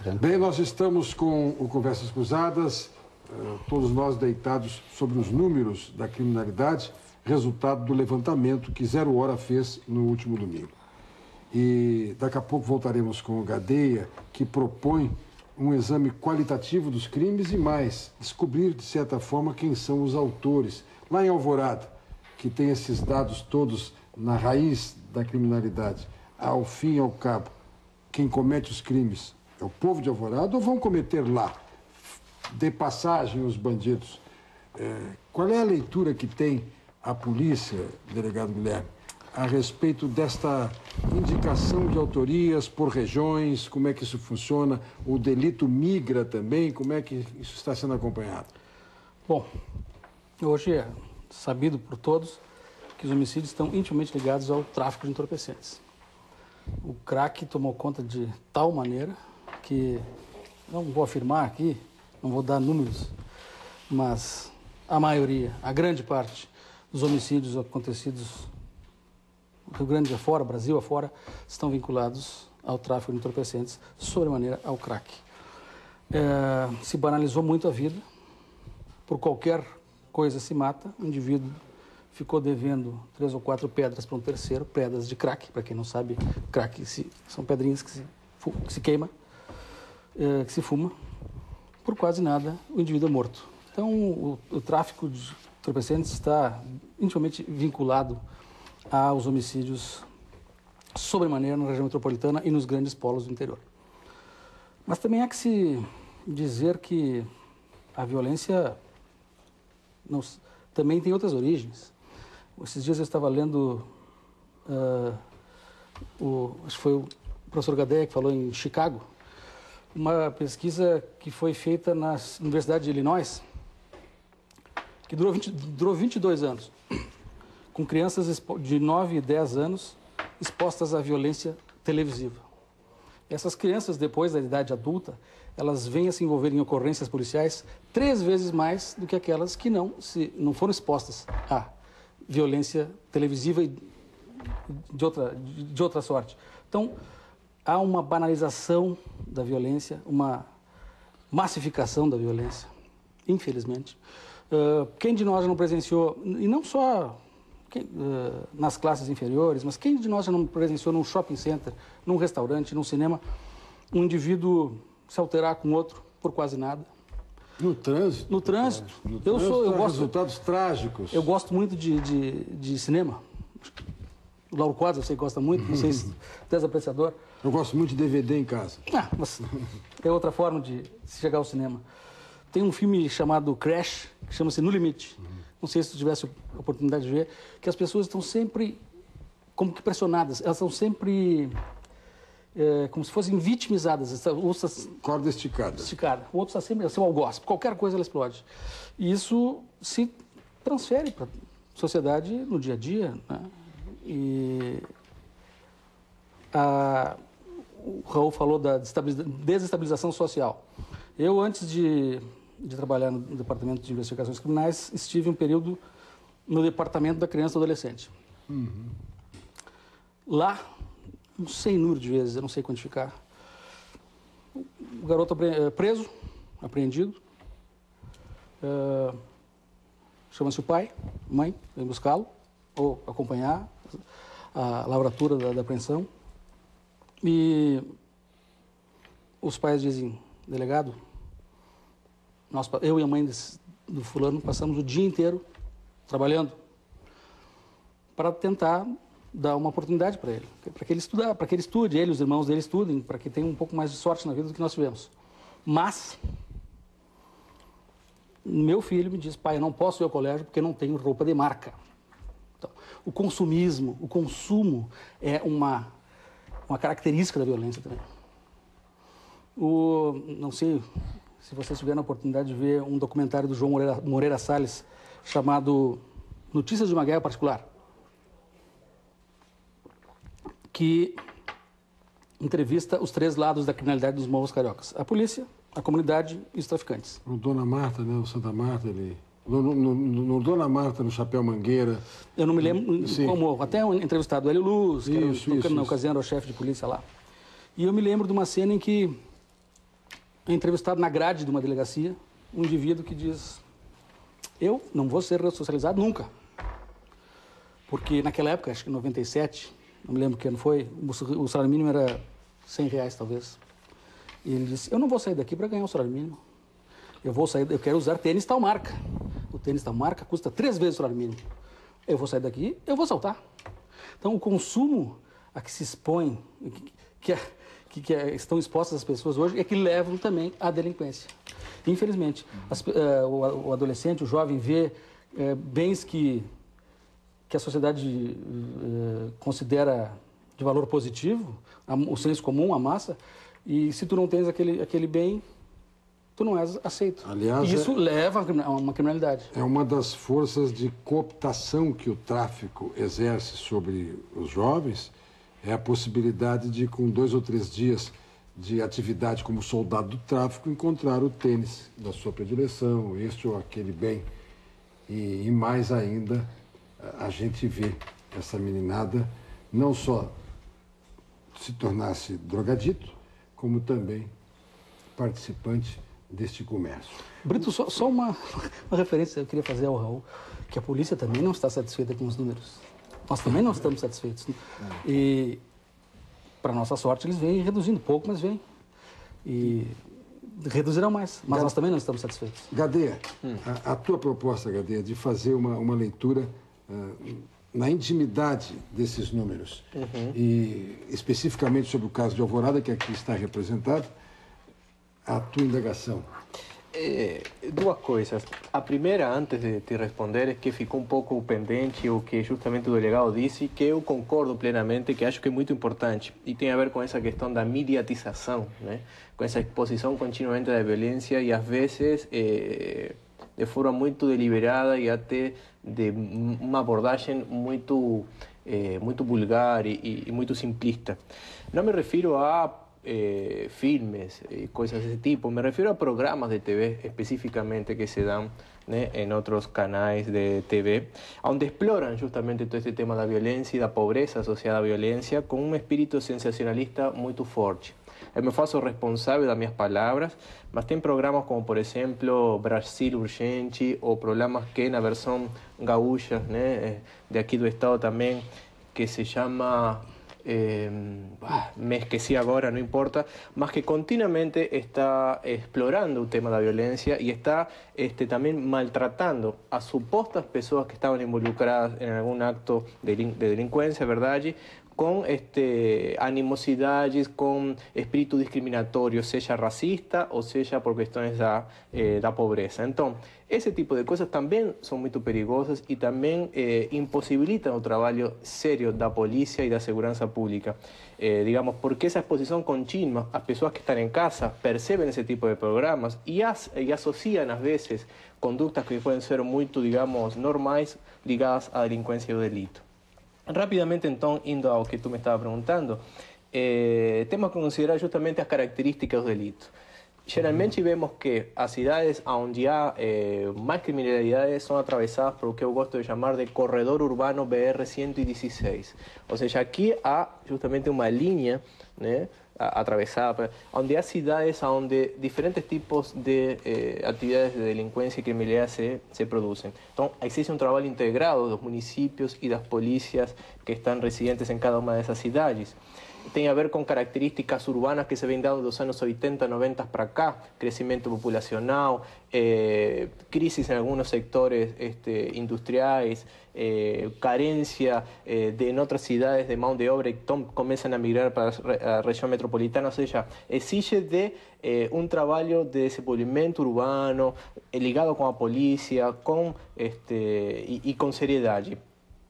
Bem, nós estamos com o Conversas Cruzadas, todos nós deitados sobre os números da criminalidade, resultado do levantamento que Zero Hora fez no último domingo. E daqui a pouco voltaremos com o Gadeia, que propõe um exame qualitativo dos crimes e mais, descobrir, de certa forma, quem são os autores. Lá em Alvorada, que tem esses dados todos na raiz da criminalidade, ao fim e ao cabo, quem comete os crimes é o povo de Alvorada ou vão cometer lá, de passagem, os bandidos? Qual é a leitura que tem a polícia, delegado Guilherme, a respeito desta indicação de autorias por regiões? Como é que isso funciona? O delito migra também? Como é que isso está sendo acompanhado? Bom, hoje é sabido por todos que os homicídios estão intimamente ligados ao tráfico de entorpecentes. O crack tomou conta de tal maneira que, não vou afirmar aqui, não vou dar números, mas a maioria, a grande parte dos homicídios acontecidos Rio Grande afora, Brasil afora, estão vinculados ao tráfico de entorpecentes, sobremaneira ao crack. Se banalizou muito a vida, por qualquer coisa se mata, o indivíduo ficou devendo 3 ou 4 pedras para um terceiro, pedras de crack, para quem não sabe, crack são pedrinhas que se queima, que se fuma, por quase nada o indivíduo é morto. Então o tráfico de entorpecentes está intimamente vinculado aos homicídios sobremaneira na região metropolitana e nos grandes polos do interior. Mas também há que se dizer que a violência também tem outras origens. Esses dias eu estava lendo, acho que foi o professor Gadeia que falou em Chicago, uma pesquisa que foi feita na Universidade de Illinois, que durou 22 anos, com crianças de 9 e 10 anos expostas à violência televisiva. Essas crianças, depois da idade adulta, elas vêm a se envolver em ocorrências policiais 3 vezes mais do que aquelas que não foram expostas à violência televisiva e de outra sorte. Então, há uma banalização da violência, uma massificação da violência, infelizmente. Quem de nós já não presenciou, e não só nas classes inferiores, mas quem de nós já não presenciou num shopping center, num restaurante, num cinema, um indivíduo se alterar com outro por quase nada? No trânsito? No trânsito. Eu gosto resultados trágicos. Eu gosto muito de cinema. O Lauro Quadros, eu sei que gosta muito, não sei se tu és apreciador. Eu gosto muito de DVD em casa. Mas é outra forma de se chegar ao cinema. Tem um filme chamado Crash, que chama-se No Limite. Não sei se tu tivesse a oportunidade de ver, que as pessoas estão sempre como que pressionadas. Elas estão sempre como se fossem vitimizadas. Corda esticada. O outro está sempre seu algoz. Qualquer coisa ela explode. E isso se transfere para a sociedade no dia a dia, né? E o Raul falou da desestabilização social. Eu, antes de trabalhar no Departamento de Investigações Criminais, estive um período no Departamento da Criança e do Adolescente. Lá, um sem número de vezes, eu não sei quantificar, o garoto preso, apreendido, chama-se o pai, mãe, vem buscá-lo, ou acompanhar a lavratura da apreensão. E os pais dizem, delegado, eu e a mãe do fulano passamos o dia inteiro trabalhando para tentar dar uma oportunidade para ele, para que ele estude, ele e os irmãos dele estudem, para que tenha um pouco mais de sorte na vida do que nós tivemos. Mas meu filho me diz, pai, eu não posso ir ao colégio porque não tenho roupa de marca. Então, o consumismo, o consumo é uma característica da violência também. Não sei se vocês tiveram a oportunidade de ver um documentário do João Moreira Salles chamado Notícias de uma Guerra Particular, que entrevista os 3 lados da criminalidade dos morros cariocas: a polícia, a comunidade e os traficantes. O Dona Marta, né? O Santa Marta, ele... No Dona Marta, no Chapéu Mangueira. Eu não me lembro como, até um entrevistado, Hélio Luz, que na ocasião era o chefe de polícia lá. E eu me lembro de uma cena em que é entrevistado na grade de uma delegacia um indivíduo que diz: eu não vou ser ressocializado nunca. Porque naquela época, acho que em 97, não me lembro que ano foi, o salário mínimo era R$100, talvez. E ele disse: eu não vou sair daqui para ganhar o salário mínimo. Eu quero usar tênis tal marca. O tênis tal marca custa 3 vezes o salário mínimo. Eu vou sair daqui, eu vou saltar. Então, o consumo a que se expõe, que estão expostas as pessoas hoje, é que levam também à delinquência. Infelizmente, o adolescente, o jovem, vê bens que a sociedade considera de valor positivo, o senso comum, a massa, e se tu não tens aquele bem, tu não és aceito. Aliás, e isso leva a uma criminalidade. É uma das forças de cooptação que o tráfico exerce sobre os jovens, é a possibilidade de, com 2 ou 3 dias de atividade como soldado do tráfico, encontrar o tênis da sua predileção, este ou aquele bem. E mais ainda, a gente vê essa meninada não só se tornar-se drogadito, como também participante deste comércio. Brito, só uma referência que eu queria fazer ao Raul, que a polícia também não está satisfeita com os números. Nós também não estamos satisfeitos. E, para nossa sorte, eles vêm reduzindo pouco, mas vêm. E reduzirão mais, mas nós também não estamos satisfeitos. Gadeia, a tua proposta, Gadeia, de fazer uma leitura na intimidade desses números, e especificamente sobre o caso de Alvorada, que aqui está representado, a tua indagação. Duas coisas. A primeira, antes de te responder, é que ficou um pouco pendente o que justamente o delegado disse, que eu concordo plenamente, que acho que é muito importante, e tem a ver com essa questão da mediatização, né? Com essa exposição continuamente da violência e às vezes de forma muito deliberada e até de uma abordagem muito vulgar e muito simplista. Não me refiro a filmes y cosas de ese tipo, me refiero a programas de TV específicamente que se dan, né, en otros canales de TV, donde exploran justamente todo este tema de la violencia y la pobreza asociada a violencia con un espíritu sensacionalista muy forte. Eu me faço responsável das minhas palavras, mas tem programas como, por exemplo, Brasil Urgente, ou programas que na versão gaúcha, né, de aqui do estado também, que se chama... me esqueci agora, não importa, mas que continuamente está explorando o tema da violência e está também maltratando as supostas pessoas que estavam involucradas em algum acto de delinquência, verdade, com animosidades, com espírito discriminatório, seja racista ou seja por questões da pobreza. Então, esse tipo de coisas também são muito perigosas e também impossibilitam o trabalho sério da polícia e da segurança pública. Digamos, porque essa exposição contínua, as pessoas que estão em casa percebem esse tipo de programas e associam, às vezes, condutas que podem ser muito, digamos, normais ligadas à delinquência e ao delito. Rapidamente, então, indo ao que tu me estava perguntando, temos que considerar justamente as características do delito. Geralmente vemos que as cidades onde há mais criminalidade são atravessadas por o que eu gosto de chamar de corredor urbano BR-116. Ou seja, aqui há justamente uma linha, né, atravessada, onde há cidades onde diferentes tipos de atividades de delinquência e criminalidade se produzem. Então, existe um trabalho integrado dos municípios e das polícias que estão residentes em cada uma dessas cidades. Tem a ver com características urbanas que se vêm dando dos anos 80, 90 para cá, crescimento populacional, crisis em alguns sectores industriais, carencia em outras cidades de mão de obra, então começam a migrar para a região metropolitana, ou seja, exige de um trabalho de desenvolvimento urbano ligado com a polícia e com seriedade.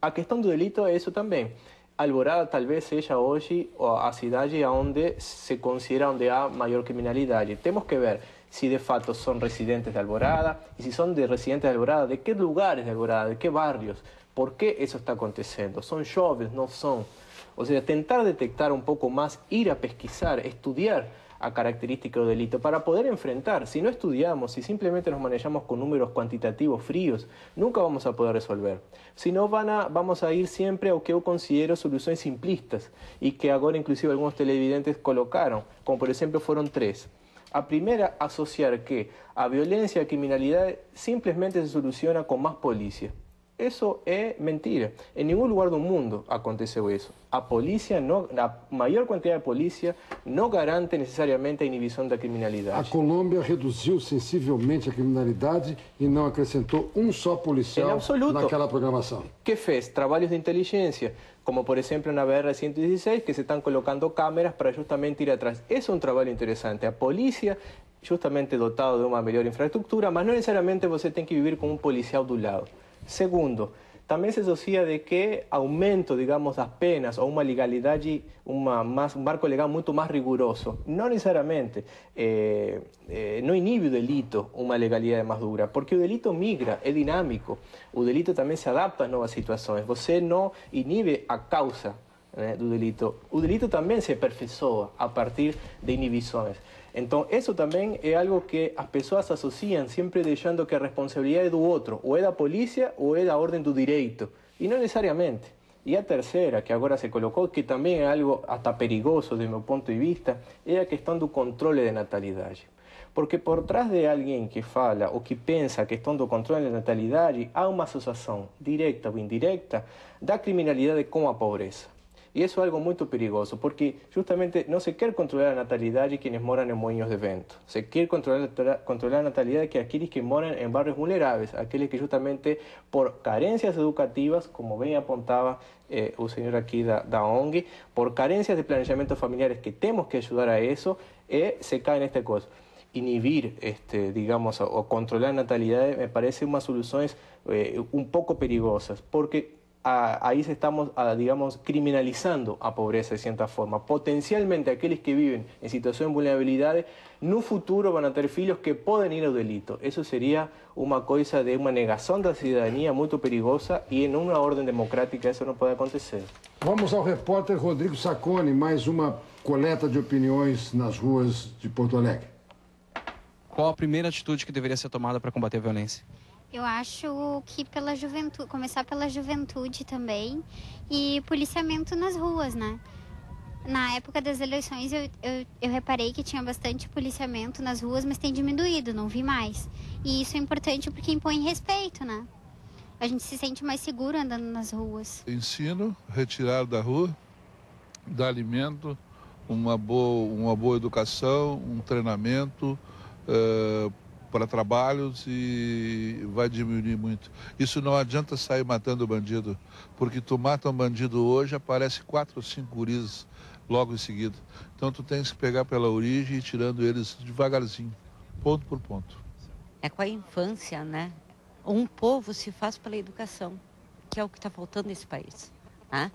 A questão do delito é isso também. Alvorada talvez seja hoje a cidade onde se considera onde há maior criminalidade. Temos que ver se de fato são residentes de Alvorada e se são residentes de Alvorada, de que lugares de Alvorada, de que barrios, por que isso está acontecendo. São jovens, não são? Ou seja, tentar detectar um pouco mais, ir a pesquisar, estudar a característica do delito para poder enfrentar. Si no estudiamos, si simplemente nos manejamos con números cuantitativos fríos, nunca vamos a poder resolver. Si no, vamos a ir siempre ao que eu considero soluções simplistas y que agora inclusive algunos televidentes colocaron, como por ejemplo fueron 3. A primeira, associar que a violência e a criminalidade simplesmente se soluciona com mais polícia. Isso é mentira. Em nenhum lugar do mundo aconteceu isso. A maior quantidade de polícia não garante necessariamente a inibição da criminalidade. A Colômbia reduziu sensivelmente a criminalidade e não acrescentou um só policial naquela programação. Que fez trabalhos de inteligência, como por exemplo na BR-116, que se estão colocando câmeras para justamente ir atrás. Esse é um trabalho interessante. A polícia, justamente dotado de uma melhor infraestrutura, mas não necessariamente você tem que viver com um policial do lado. Segundo, também se associa de que aumento, digamos, das penas ou uma legalidade, um marco legal muito mais rigoroso, não necessariamente não inibe o delito uma legalidade mais dura, porque o delito migra, é dinâmico, o delito também se adapta às novas situações, você não inibe a causa, né, do delito, o delito também se aperfeiçoa a partir de inibições. Então, isso também é algo que as pessoas associam, sempre deixando que a responsabilidade é do outro, ou é da polícia ou é da ordem do direito, e não necessariamente. E a terceira, que agora se colocou, que também é algo até perigoso, do meu ponto de vista, é a questão do controle de natalidade. Porque por trás de alguém que fala ou que pensa a questão do controle de natalidade, há uma associação direta ou indirecta da criminalidade com a pobreza. E isso é algo muito perigoso, porque justamente não se quer controlar a natalidade de quienes moram em moinhos de vento. Se quer controlar a natalidade de aqueles que moram em bairros vulneráveis, aqueles que justamente por carências educativas, como bem apontava o senhor aqui da ONG, por carências de planejamento familiares que temos que ajudar a isso, se caem nesta coisa. Inhibir, digamos, o controlar a natalidade me parece umas soluções um pouco perigosas, porque ahí estamos, digamos, criminalizando a pobreza de cierta forma. Potencialmente aqueles que viven en situación de vulnerabilidad, no futuro van a ter filhos que podem ir ao delito. Eso sería uma coisa de uma negação da cidadania muito perigosa e em uma ordem democrática isso não pode acontecer. Vamos ao repórter Rodrigo Sacconi, mais uma coleta de opiniões nas ruas de Porto Alegre. Qual a primeira atitude que deveria ser tomada para combater a violência? Eu acho que pela juventude, começar pela juventude também e policiamento nas ruas, né? Na época das eleições eu reparei que tinha bastante policiamento nas ruas, mas tem diminuído, não vi mais. E isso é importante porque impõe respeito, né? A gente se sente mais seguro andando nas ruas. Ensino, retirar da rua, dar alimento, uma boa educação, um treinamento, para trabalhos e vai diminuir muito. Isso não adianta sair matando o bandido, porque tu mata um bandido hoje, aparece 4 ou 5 guris logo em seguida. Então tu tens que pegar pela origem e tirando eles devagarzinho, ponto por ponto. É com a infância, né? Um povo se faz pela educação, que é o que está faltando nesse país. Né?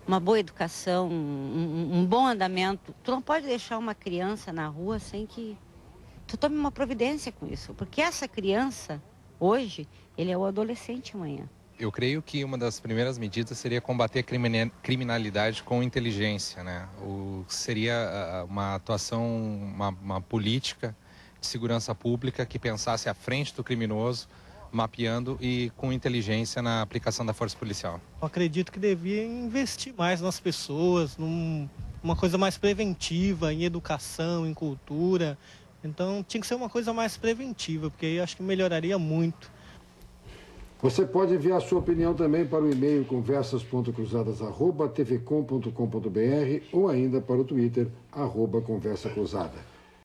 Uma boa educação, um bom andamento. Tu não pode deixar uma criança na rua sem que tu tome uma providência com isso, porque essa criança, hoje, ele é o adolescente amanhã. Eu creio que uma das primeiras medidas seria combater a criminalidade com inteligência, né? Seria uma atuação, uma política de segurança pública que pensasse à frente do criminoso, mapeando e com inteligência na aplicação da força policial. Eu acredito que devia investir mais nas pessoas, numa coisa mais preventiva, em educação, em cultura. Então tinha que ser uma coisa mais preventiva, porque aí acho que melhoraria muito. Você pode enviar sua opinião também para o e-mail conversas.cruzadas@tvcom.com.br ou ainda para o Twitter @conversacruzada.